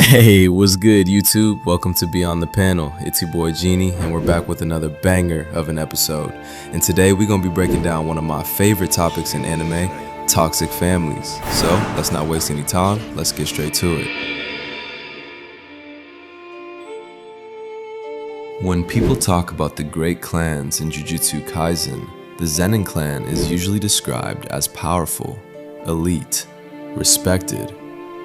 Hey, what's good, YouTube? Welcome to Beyond the Panel. It's your boy Genie, and we're back with another banger of an episode. And today we're gonna be breaking down one of my favorite topics in anime, toxic families. So let's not waste any time, let's get straight to it. When people talk about the great clans in Jujutsu Kaisen, the Zenin Clan is usually described as powerful, elite, respected,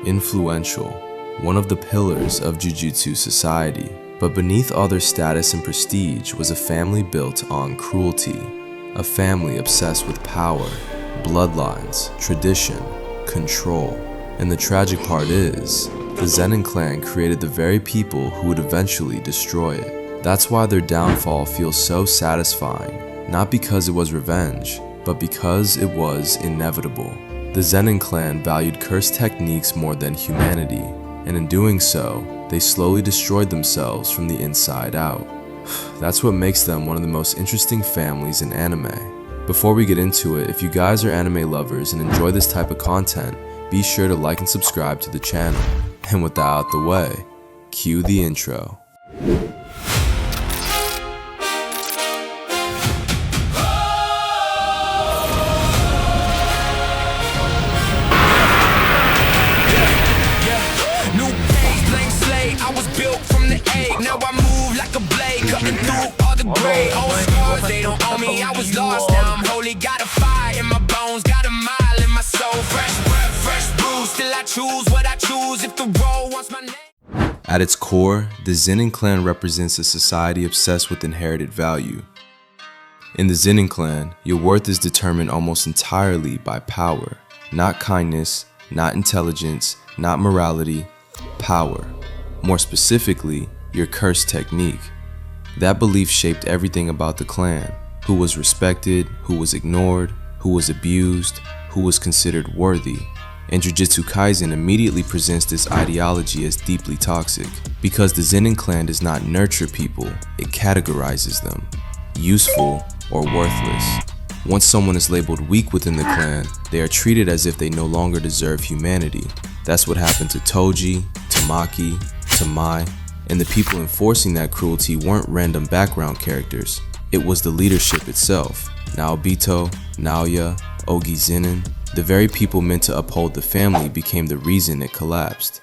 influential, one of the pillars of Jujutsu society. But beneath all their status and prestige was a family built on cruelty, a family obsessed with power, bloodlines, tradition, control. And the tragic part is, the Zenin Clan created the very people who would eventually destroy it. That's why their downfall feels so satisfying, not because it was revenge, but because it was inevitable. The Zenin Clan valued cursed techniques more than humanity, and in doing so, they slowly destroyed themselves from the inside out. That's what makes them one of the most interesting families in anime. Before we get into it, if you guys are anime lovers and enjoy this type of content, be sure to like and subscribe to the channel. And with that out the way, cue the intro. At its core, the Zenin Clan represents a society obsessed with inherited value. In the Zenin Clan, your worth is determined almost entirely by power. Not kindness, not intelligence, not morality, power. More specifically, your curse technique. That belief shaped everything about the clan: who was respected, who was ignored, who was abused, who was considered worthy. And Jujutsu Kaisen immediately presents this ideology as deeply toxic, because the Zenin Clan does not nurture people, it categorizes them, useful or worthless. Once someone is labeled weak within the clan, they are treated as if they no longer deserve humanity. That's what happened to Toji, to Maki, to Mai, and the people enforcing that cruelty weren't random background characters, it was the leadership itself. Naobito, Naoya, Ogi Zenin, the very people meant to uphold the family became the reason it collapsed.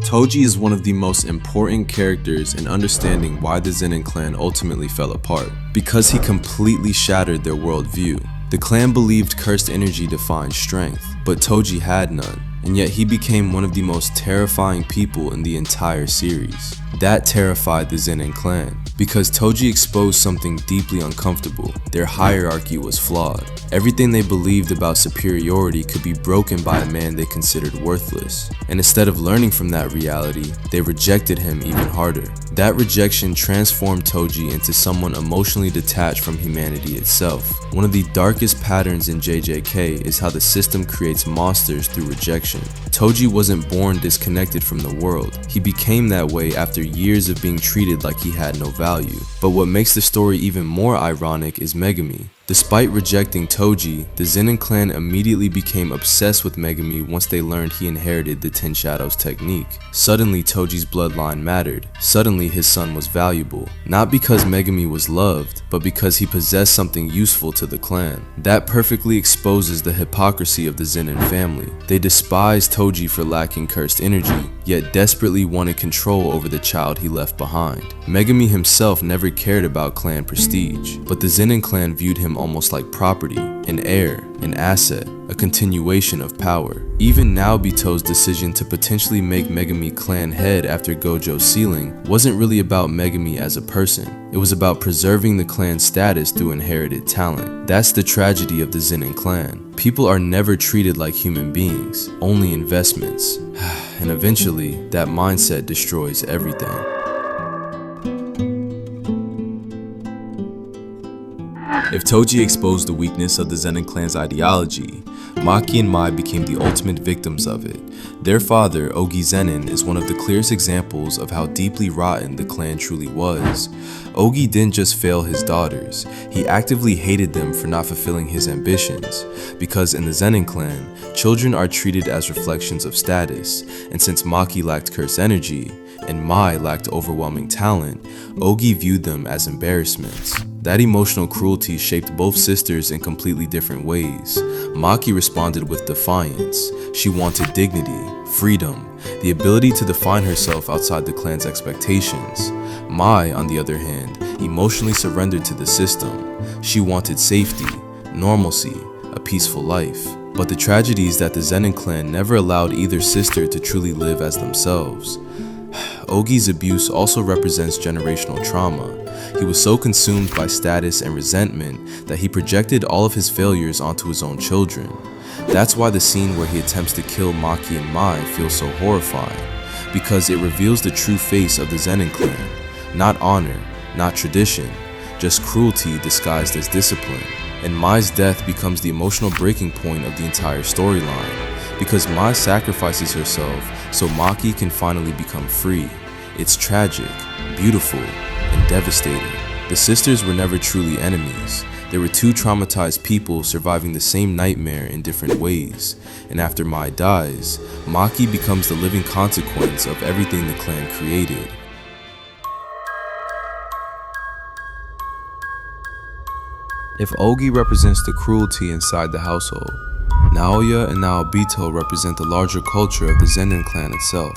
Toji is one of the most important characters in understanding why the Zenin Clan ultimately fell apart, because he completely shattered their worldview. The clan believed cursed energy defined strength, but Toji had none, and yet he became one of the most terrifying people in the entire series. That terrified the Zenin Clan, because Toji exposed something deeply uncomfortable. Their hierarchy was flawed. Everything they believed about superiority could be broken by a man they considered worthless. And instead of learning from that reality, they rejected him even harder. That rejection transformed Toji into someone emotionally detached from humanity itself. One of the darkest patterns in JJK is how the system creates monsters through rejection. Toji wasn't born disconnected from the world. He became that way after years of being treated like he had no value. But what makes the story even more ironic is Megumi. Despite rejecting Toji, the Zenin Clan immediately became obsessed with Megumi once they learned he inherited the Ten Shadows technique. Suddenly Toji's bloodline mattered. Suddenly his son was valuable. Not because Megumi was loved, but because he possessed something useful to the clan. That perfectly exposes the hypocrisy of the Zenin family. They despised Toji for lacking cursed energy, yet desperately wanted control over the child he left behind. Megumi himself never cared about clan prestige, but the Zenin Clan viewed him almost like property, an heir, an asset, a continuation of power. Even Naobito's decision to potentially make Megumi clan head after Gojo's sealing wasn't really about Megumi as a person. It was about preserving the clan's status through inherited talent. That's the tragedy of the Zenin Clan. People are never treated like human beings, only investments. And eventually, that mindset destroys everything. If Toji exposed the weakness of the Zenin Clan's ideology, Maki and Mai became the ultimate victims of it. Their father, Ogi Zenin, is one of the clearest examples of how deeply rotten the clan truly was. Ogi didn't just fail his daughters, he actively hated them for not fulfilling his ambitions. Because in the Zenin clan, children are treated as reflections of status, and since Maki lacked curse energy, and Mai lacked overwhelming talent, Ogi viewed them as embarrassments. That emotional cruelty shaped both sisters in completely different ways. Maki responded with defiance. She wanted dignity, freedom, the ability to define herself outside the clan's expectations. Mai, on the other hand, emotionally surrendered to the system. She wanted safety, normalcy, a peaceful life. But the tragedy is that the Zenin clan never allowed either sister to truly live as themselves. Ogi's abuse also represents generational trauma. He was so consumed by status and resentment that he projected all of his failures onto his own children. That's why the scene where he attempts to kill Maki and Mai feels so horrifying, because it reveals the true face of the Zenin clan. Not honor, not tradition, just cruelty disguised as discipline. And Mai's death becomes the emotional breaking point of the entire storyline, because Mai sacrifices herself so Maki can finally become free. It's tragic, beautiful, and devastating. The sisters were never truly enemies. They were two traumatized people surviving the same nightmare in different ways. And after Mai dies, Maki becomes the living consequence of everything the clan created. If Ogi represents the cruelty inside the household, Naoya and Naobito represent the larger culture of the Zenin clan itself.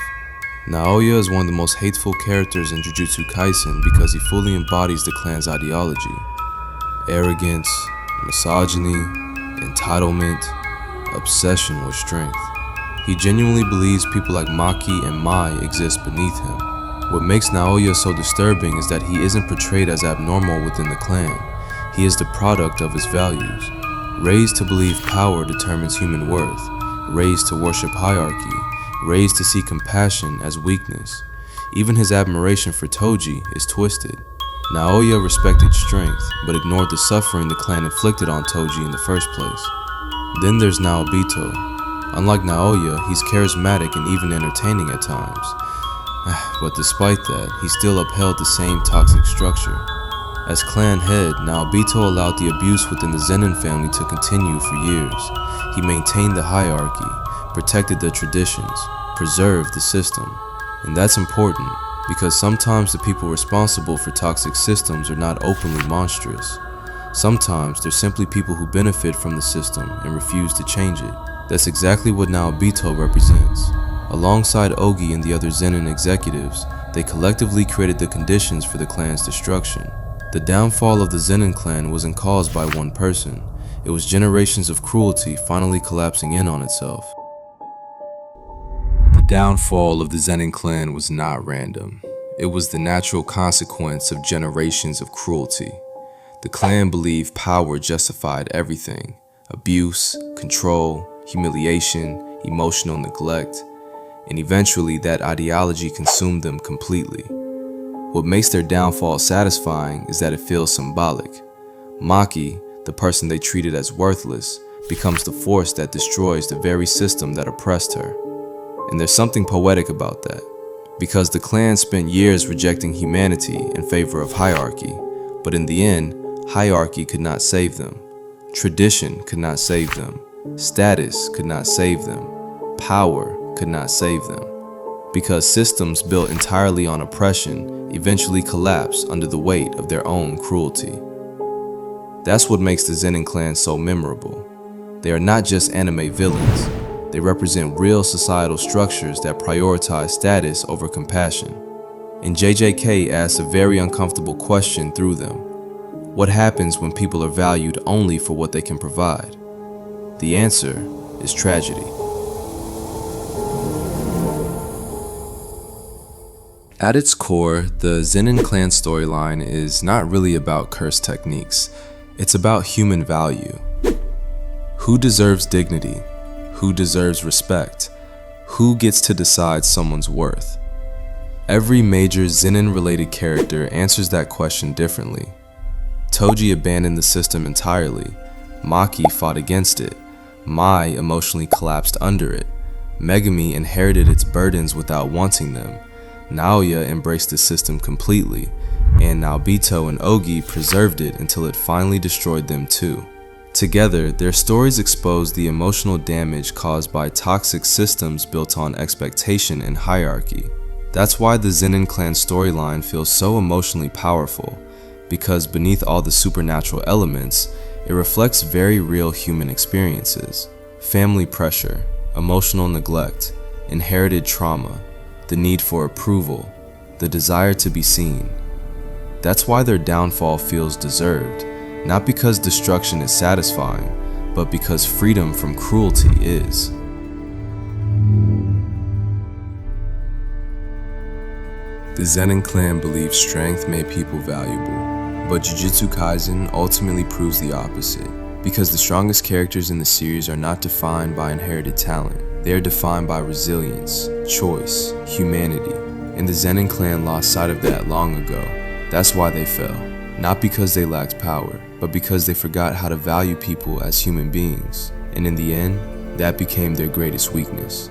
Naoya is one of the most hateful characters in Jujutsu Kaisen because he fully embodies the clan's ideology. Arrogance, misogyny, entitlement, obsession with strength. He genuinely believes people like Maki and Mai exist beneath him. What makes Naoya so disturbing is that he isn't portrayed as abnormal within the clan. He is the product of his values. Raised to believe power determines human worth, raised to worship hierarchy, raised to see compassion as weakness. Even his admiration for Toji is twisted. Naoya respected strength, but ignored the suffering the clan inflicted on Toji in the first place. Then there's Naobito. Unlike Naoya, he's charismatic and even entertaining at times. But despite that, he still upheld the same toxic structure. As clan head, Naobito allowed the abuse within the Zenin family to continue for years. He maintained the hierarchy, protected the traditions, preserved the system. And that's important, because sometimes the people responsible for toxic systems are not openly monstrous. Sometimes they're simply people who benefit from the system and refuse to change it. That's exactly what Naobito represents. Alongside Ogi and the other Zenin executives, they collectively created the conditions for the clan's destruction. The downfall of the Zenin clan wasn't caused by one person. It was generations of cruelty finally collapsing in on itself. The downfall of the Zenin clan was not random. It was the natural consequence of generations of cruelty. The clan believed power justified everything: abuse, control, humiliation, emotional neglect, and eventually that ideology consumed them completely. What makes their downfall satisfying is that it feels symbolic. Maki, the person they treated as worthless, becomes the force that destroys the very system that oppressed her. And there's something poetic about that, because the clan spent years rejecting humanity in favor of hierarchy, but in the end, hierarchy could not save them. Tradition could not save them. Status could not save them. Power could not save them. Because systems built entirely on oppression eventually collapse under the weight of their own cruelty. That's what makes the Zenin clan so memorable. They are not just anime villains. They represent real societal structures that prioritize status over compassion. And JJK asks a very uncomfortable question through them. What happens when people are valued only for what they can provide? The answer is tragedy. At its core, the Zenin clan storyline is not really about curse techniques. It's about human value. Who deserves dignity? Who deserves respect? Who gets to decide someone's worth? Every major Zenin-related character answers that question differently. Toji abandoned the system entirely. Maki fought against it. Mai emotionally collapsed under it. Megumi inherited its burdens without wanting them. Naoya embraced the system completely, and Naobito and Ogi preserved it until it finally destroyed them too. Together, their stories expose the emotional damage caused by toxic systems built on expectation and hierarchy. That's why the Zenin Clan storyline feels so emotionally powerful, because beneath all the supernatural elements, it reflects very real human experiences. Family pressure, emotional neglect, inherited trauma, the need for approval, the desire to be seen. That's why their downfall feels deserved, not because destruction is satisfying, but because freedom from cruelty is. The Zenin Clan believed strength made people valuable, but Jujutsu Kaisen ultimately proves the opposite, because the strongest characters in the series are not defined by inherited talent. They are defined by resilience, choice, humanity, and the Zenin Clan lost sight of that long ago. That's why they fell, not because they lacked power, but because they forgot how to value people as human beings, and in the end, that became their greatest weakness.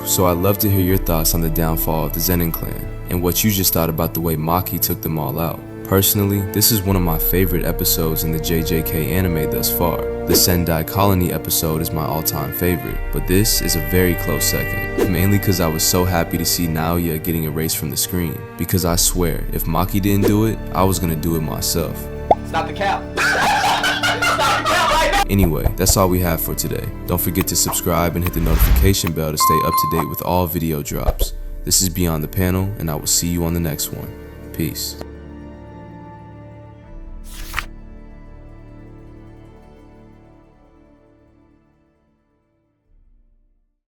So I'd love to hear your thoughts on the downfall of the Zenin Clan, and what you just thought about the way Maki took them all out. Personally, this is one of my favorite episodes in the JJK anime thus far. The Sendai Colony episode is my all-time favorite, but this is a very close second, mainly because I was so happy to see Naoya getting erased from the screen, because I swear, if Maki didn't do it, I was gonna do it myself. Stop the cap! Stop the cap right now! Anyway, that's all we have for today. Don't forget to subscribe and hit the notification bell to stay up to date with all video drops. This is Beyond the Panel, and I will see you on the next one. Peace.